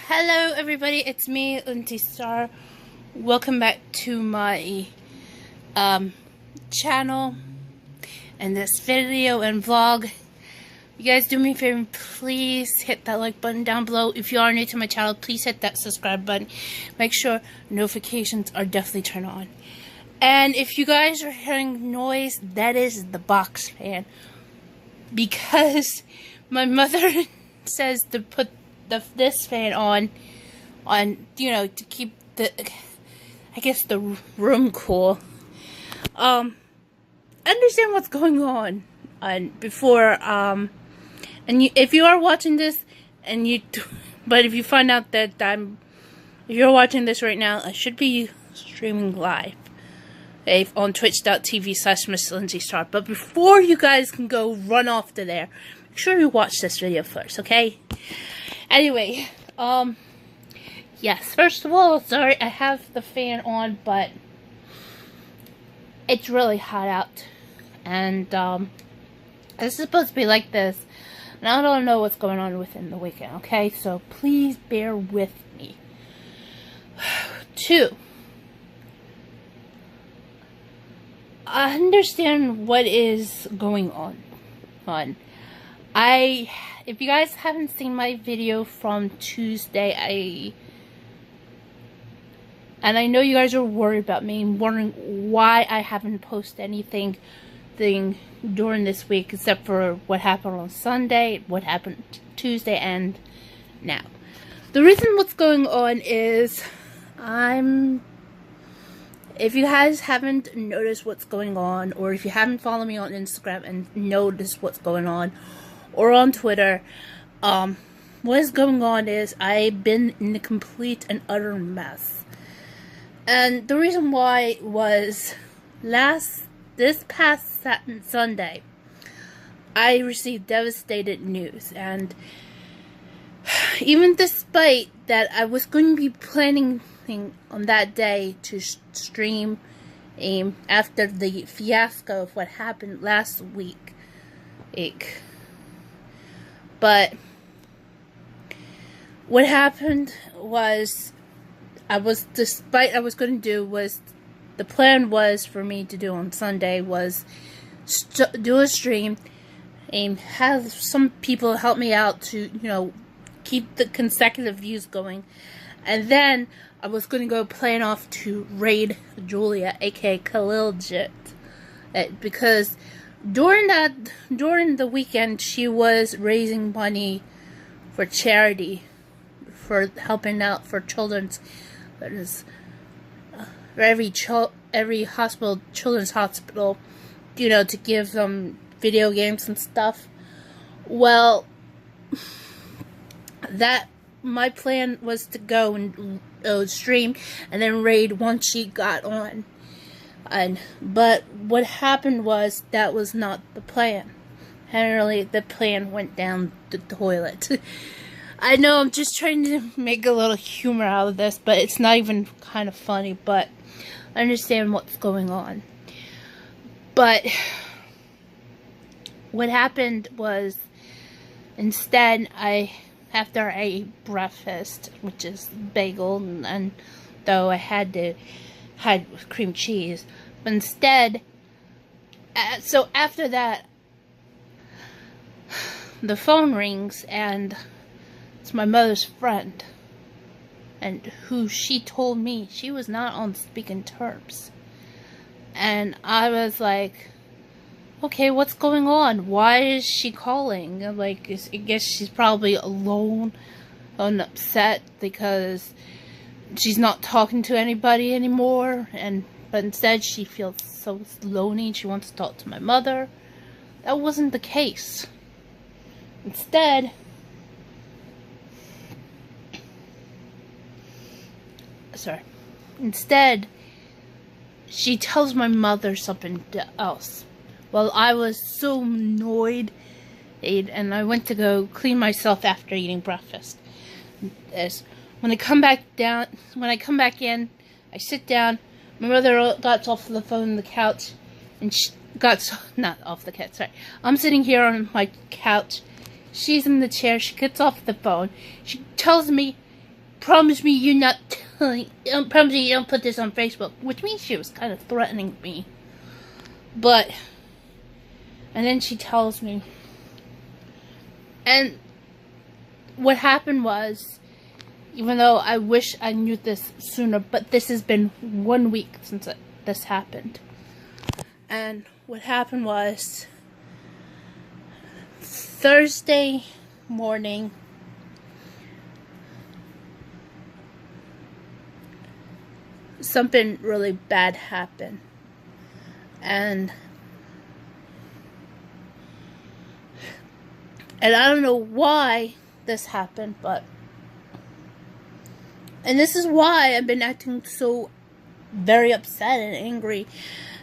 Hello everybody, it's me, Lindsay Star. Welcome back to my channel and this video and vlog. You guys do me a favor, please hit that like button down below. If you are new to my channel, please hit that subscribe button. Make sure notifications are definitely turned on. And if you guys are hearing noise, that is the box fan. Because my mother says to put this fan on, you know, to keep the, I guess, the room cool. Understand what's going on, and before, and if you are watching this, but if you find out that if you're watching this right now, I should be streaming live, okay, on twitch.tv/MissLindsayStar. But before you guys can go run off to there, make sure you watch this video first, okay? Anyway, yes, first of all, sorry I have the fan on, but it's really hot out, and, it's supposed to be like this, and I don't know what's going on within the weekend, okay? So please bear with me. 2, I understand what is going on. If you guys haven't seen my video from Tuesday, and I know you guys are worried about me, wondering why I haven't posted anything during this week, except for what happened on Sunday, what happened Tuesday, and now. The reason what's going on is, if you guys haven't noticed what's going on, or if you haven't followed me on Instagram and noticed what's going on, or on Twitter, what is going on is I've been in a complete and utter mess. And the reason why was this past Sunday, I received devastated news, and even despite that I was going to be planning on that day to stream after the fiasco of what happened last week. But what happened was, the plan was for me to do on Sunday was do a stream and have some people help me out to, you know, keep the consecutive views going. And then I was going to go plan off to raid Julia, aka Khalil-Jit, because during the weekend, she was raising money for charity, for helping out for children's, every hospital, children's hospital, you know, to give them video games and stuff. Well, my plan was to go and stream and then raid once she got on. But what happened was, that was not the plan. Apparently, the plan went down the toilet. I know I'm just trying to make a little humor out of this, but it's not even kind of funny, but I understand what's going on. But what happened was, instead, after I ate breakfast, which is bagel, and though I had cream cheese, but instead, so after that, the phone rings, and it's my mother's friend, and who she told me she was not on speaking terms. And I was like, okay, what's going on? Why is she calling? Like, I guess she's probably alone and upset because she's not talking to anybody anymore, but instead she feels so lonely and she wants to talk to my mother. That wasn't the case. Instead, she tells my mother something else. Well, I was so annoyed, and I went to go clean myself after eating breakfast. When I come back in, I sit down. My mother got off the phone on the couch, and not off the couch, sorry. I'm sitting here on my couch. She's in the chair. She gets off the phone. She tells me, promise me you're not telling, promise me you don't put this on Facebook, which means she was kind of threatening me. But, and then she tells me, and what happened was, even though I wish I knew this sooner, but this has been 1 week since this happened. And what happened was, Thursday morning, something really bad happened. And I don't know why this happened, but, and this is why I've been acting so very upset and angry,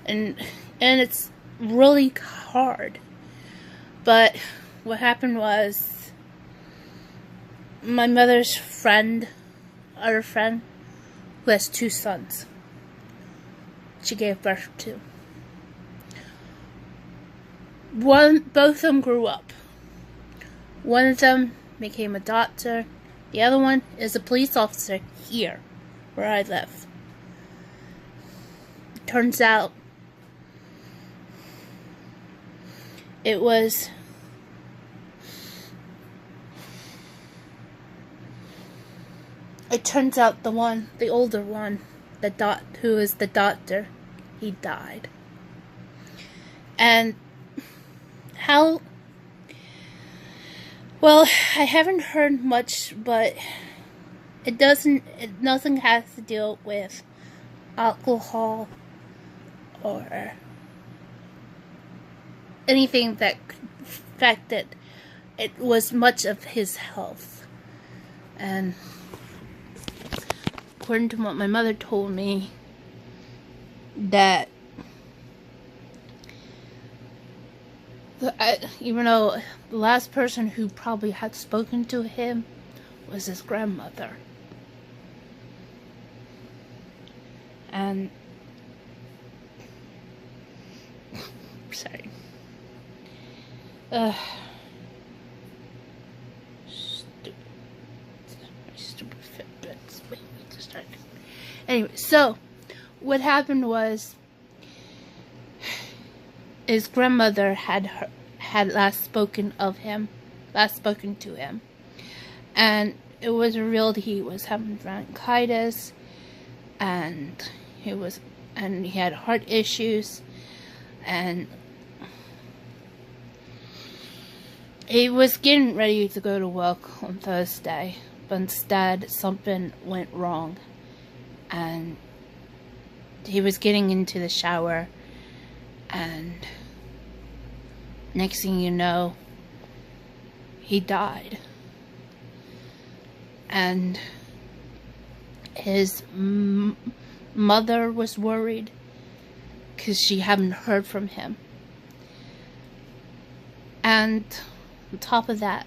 and it's really hard. But what happened was, my mother's friend, other friend, who has 2 sons, she gave birth to. Both of them grew up. One of them became a doctor. The other one is a police officer here, where I live. Turns out, it turns out the older one, who is the doctor, he died. And how, well, I haven't heard much, but nothing has to deal with alcohol or anything that affected. It was much of his health. And according to what my mother told me, that even though the last person who probably had spoken to him was his grandmother. And sorry. Stupid Fitbits. Wait, to start. Anyway, so what happened was, his grandmother had last spoken to him, and it was revealed he was having bronchitis, and he had heart issues, and he was getting ready to go to work on Thursday, but instead something went wrong, and he was getting into the shower, and next thing you know, he died. And his mother was worried because she hadn't heard from him. And on top of that,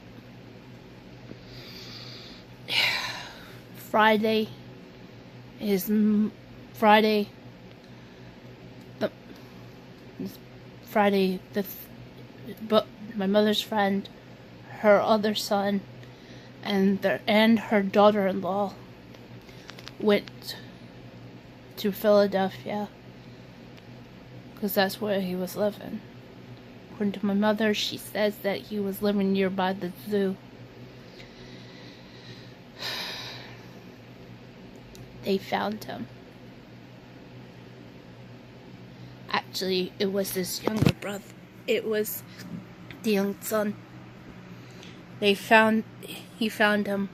Friday, my mother's friend, her other son, and her daughter-in-law went to Philadelphia, because that's where he was living. According to my mother, she says that he was living nearby the zoo. They found him. Actually, it was his younger brother. It was the young son. He found him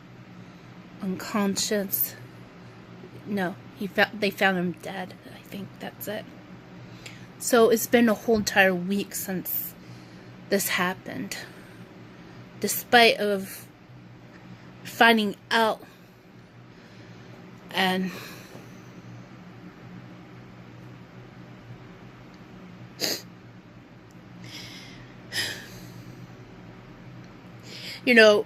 unconscious. No, they found him dead. I think that's it. So it's been a whole entire week since this happened. Despite of finding out, and you know,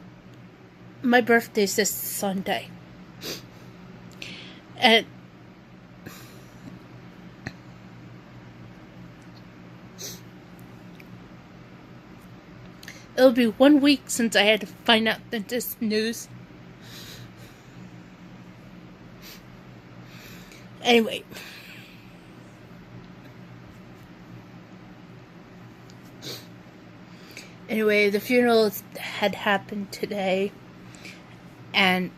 my birthday's this Sunday, and it'll be 1 week since I had to find out this news. Anyway. Anyway, the funeral had happened today, and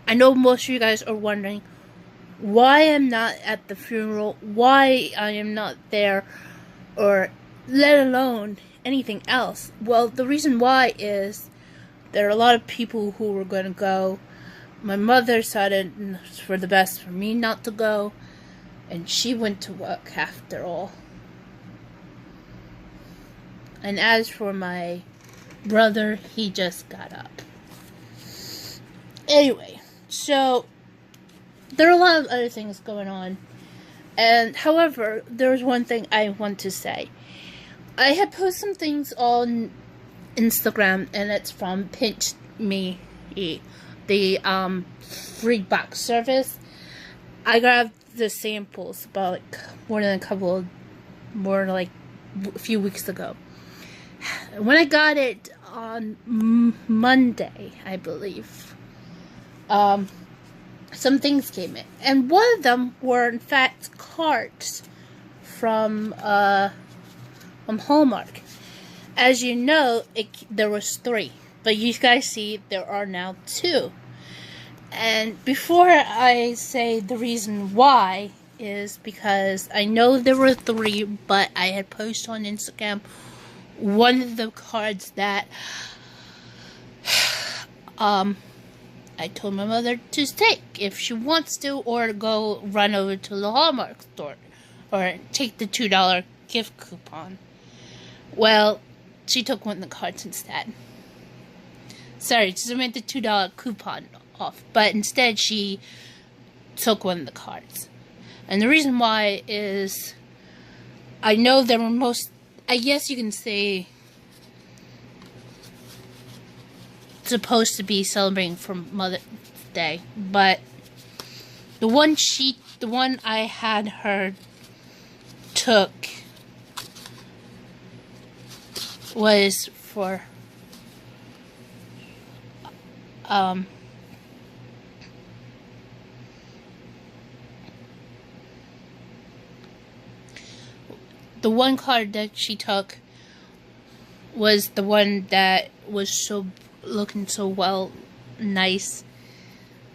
I know most of you guys are wondering why I'm not at the funeral, why I am not there, or let alone anything else. Well, the reason why is there are a lot of people who were going to go. My mother decided it's for the best for me not to go, and she went to work after all. And as for my brother, he just got up. Anyway, so there are a lot of other things going on. And however, there's one thing I want to say. I had posted some things on Instagram, and it's from Pinch Me, the free box service. I grabbed the samples about like a few weeks ago. When I got it on Monday, I believe, some things came in, and one of them were in fact cards from Hallmark. As you know, there was 3, but you guys see there are now 2. And before I say the reason why, is because I know there were 3, but I had posted on Instagram one of the cards that I told my mother to take if she wants to, or go run over to the Hallmark store, or take the $2 gift coupon. Well, she took one of the cards instead. Sorry, she made the $2 coupon off, but instead she took one of the cards. And the reason why is, I know there were I guess you can say, supposed to be celebrating for Mother's Day, but the one I had her took was for the one card that she took was the one that was looking so nice.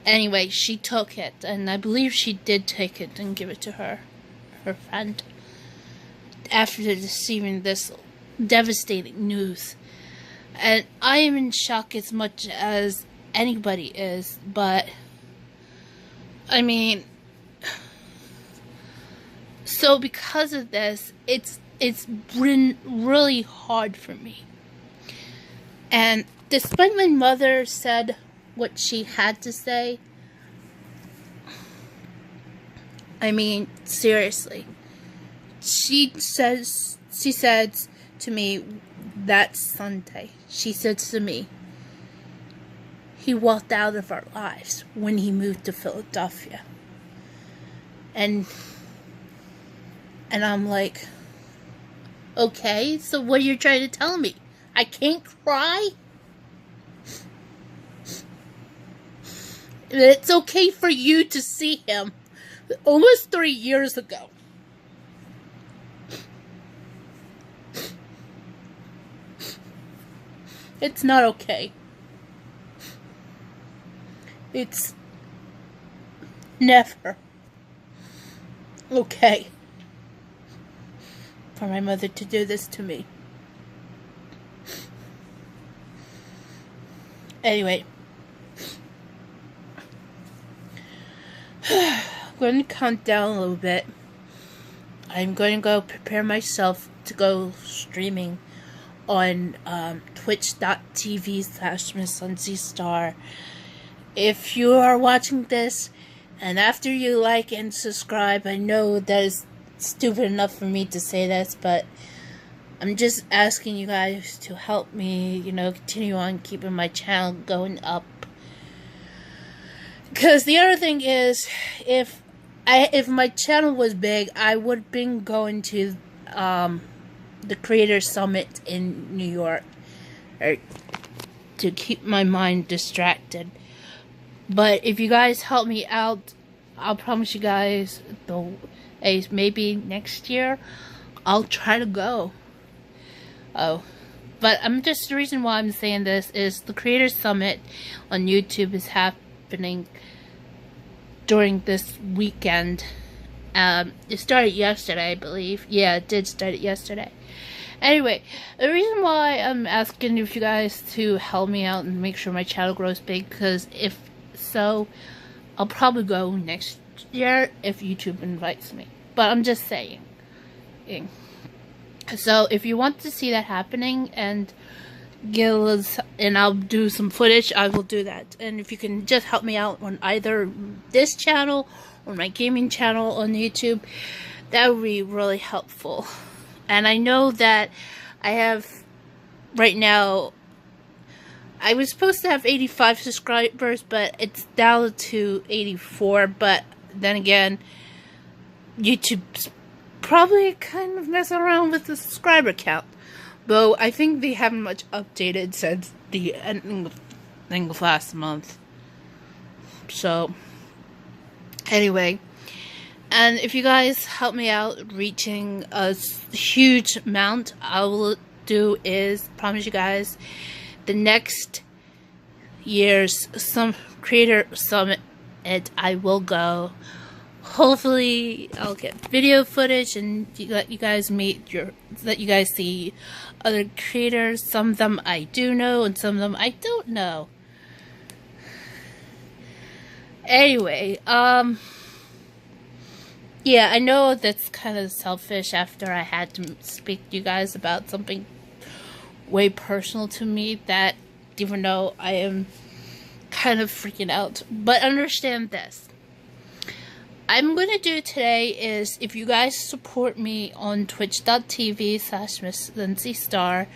Anyway, she took it, and I believe she did take it and give it to her friend after receiving this devastating news. And I am in shock as much as anybody is, but I mean, so because of this, it's been really hard for me. And despite my mother said what she had to say, I mean, seriously, she said to me that Sunday, she said to me, he walked out of our lives when he moved to Philadelphia. And I'm like, okay, so what are you trying to tell me? I can't cry? It's okay for you to see him almost 3 years ago. It's not okay. It's never okay for my mother to do this to me. Anyway, I'm going to count down a little bit. I'm going to go prepare myself to go streaming on twitch.tv/MissLindsayStar. If you are watching this, and after you like and subscribe, I know that is stupid enough for me to say this, but I'm just asking you guys to help me, continue on keeping my channel going up. Because the other thing is, if my channel was big, I would have been going to the Creator Summit in New York, to keep my mind distracted. But if you guys help me out I'll promise you guys, though, maybe next year, I'll try to go. Oh, but the reason why I'm saying this is the Creators Summit on YouTube is happening during this weekend. It started yesterday, I believe. Yeah, it did start yesterday. Anyway, the reason why I'm asking if you guys to help me out and make sure my channel grows big, because if so, I'll probably go next year if YouTube invites me. But I'm just saying. So if you want to see that happening and I'll do some footage, I will do that. And if you can just help me out on either this channel or my gaming channel on YouTube, that would be really helpful. And I know that I have, right now, I was supposed to have 85 subscribers, but it's down to 84. But then again, YouTube's probably kind of messing around with the subscriber count. Though I think they haven't much updated since the ending of last month. So, anyway. And if you guys help me out reaching a huge amount, I will do is promise you guys the next year's Creator Summit, I will go. Hopefully, I'll get video footage and let you guys see other creators. Some of them I do know, and some of them I don't know. Anyway, yeah, I know that's kind of selfish after I had to speak to you guys about something way personal to me, that even though I am kind of freaking out. But understand this. I'm going to do today is, if you guys support me on twitch.tv/MissLindsayStar,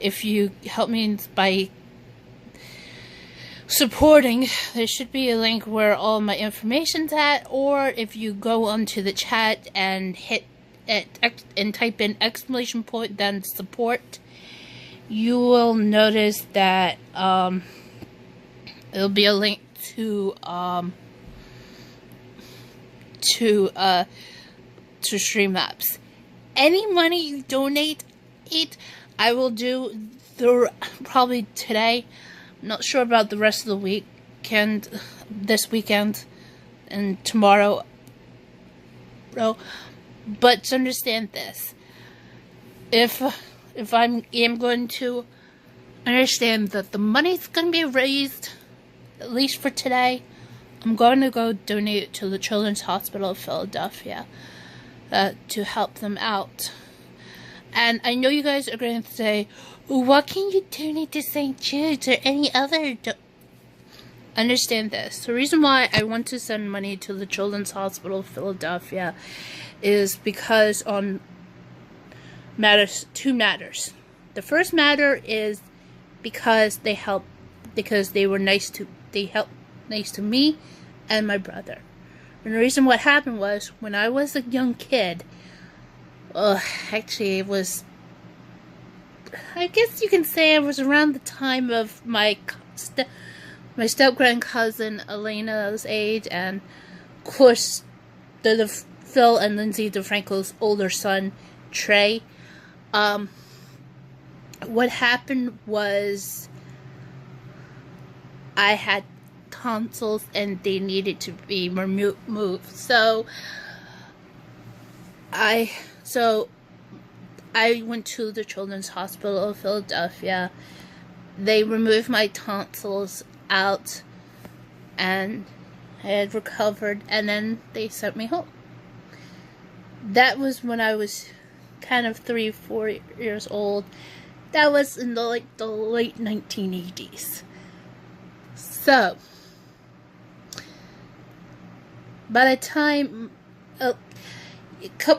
if you help me by supporting, there should be a link where all my information's at, or if you go onto the chat and hit it and type in exclamation point then support, you will notice that it'll be a link to Streamlabs. Any money you donate, I will do probably today. I'm not sure about the rest of the weekend, this weekend, and tomorrow. But understand this: if I am going to understand that the money's going to be raised, at least for today, I'm going to go donate it to the Children's Hospital of Philadelphia to help them out. And I know you guys are going to say, what can you donate to St. Jude's or any other? Understand this. The reason why I want to send money to the Children's Hospital of Philadelphia is because on two matters. The first matter is because they helped nice to me and my brother. And the reason what happened was, when I was a young kid, actually it was, I guess you can say it was around the time of my step-grandcousin Elena's age, and of course the Phil and Lindsay DeFranco's older son Trey. What happened was, I had tonsils and they needed to be removed. So I went to the Children's Hospital of Philadelphia. They removed my tonsils out and I had recovered, and then they sent me home. That was when I was kind of 3-4 years old. That was in the late 1980s. So, by the time,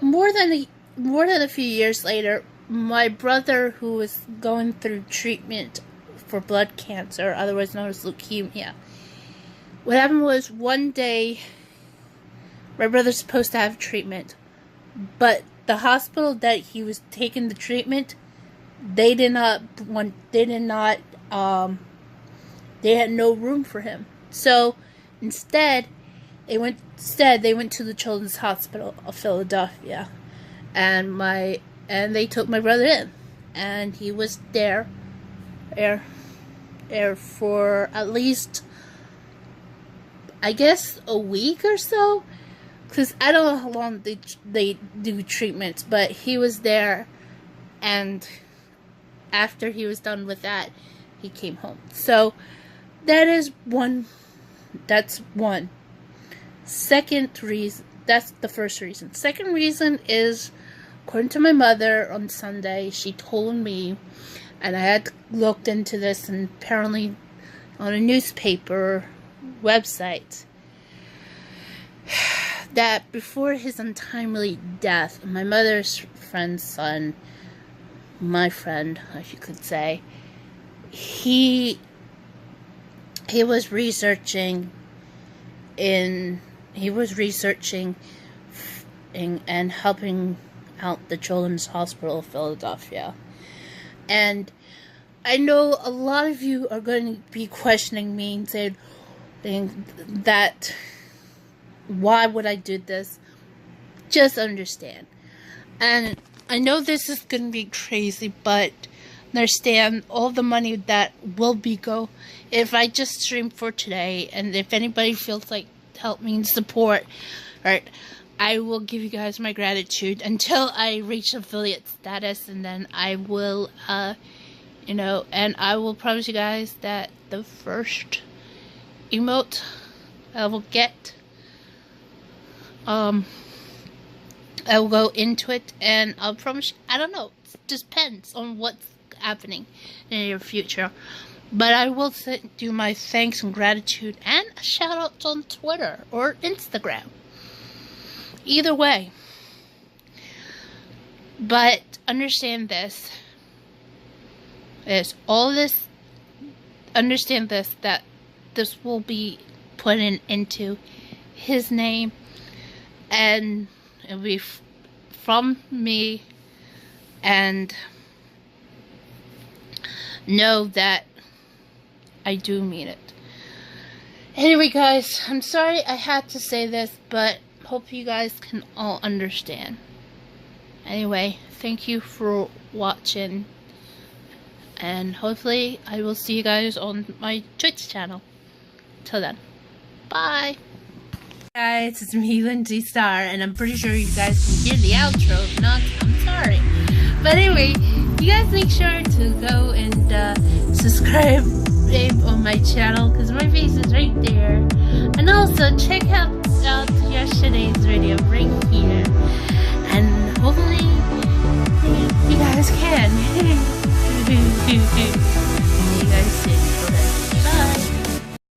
more than a few years later, my brother, who was going through treatment for blood cancer, otherwise known as leukemia, what happened was, one day, my brother's supposed to have treatment, but the hospital that he was taking the treatment, they had no room for him. So instead, They went to the Children's Hospital of Philadelphia, and they took my brother in, and he was there for at least, I guess, a week or so, because I don't know how long they do treatments, but he was there, and after he was done with that, he came home. So that's one. Second reason, that's the first reason. Second reason is, according to my mother on Sunday, she told me, and I had looked into this, and apparently on a newspaper website, that before his untimely death, my mother's friend's son, my friend, as you could say, he was researching and helping out the Children's Hospital of Philadelphia. And I know a lot of you are going to be questioning me and saying that, why would I do this? Just understand. And I know this is going to be crazy, but understand all the money that will go if I just stream for today, and if anybody feels like help me and support, right, I will give you guys my gratitude until I reach affiliate status, and then I will and I will promise you guys that the first emote I will get, I will go into it, and I'll promise you, I don't know, it just depends on what's happening in your future, but I will do my thanks and gratitude and shout outs on Twitter or Instagram, either way. But understand this, that this will be put into his name, and it'll be from me, and know that I do mean it. Anyway, guys, I'm sorry I had to say this, but hope you guys can all understand. Anyway, thank you for watching, and hopefully I will see you guys on my Twitch channel. Till then, bye. Guys, it's me, Lindsay Star, and I'm pretty sure you guys can hear the outro. If not, I'm sorry. But anyway, you guys make sure to go and subscribe on my channel, because my face is right there. And also check out yesterday's video right here, and hopefully you guys can. See you guys soon.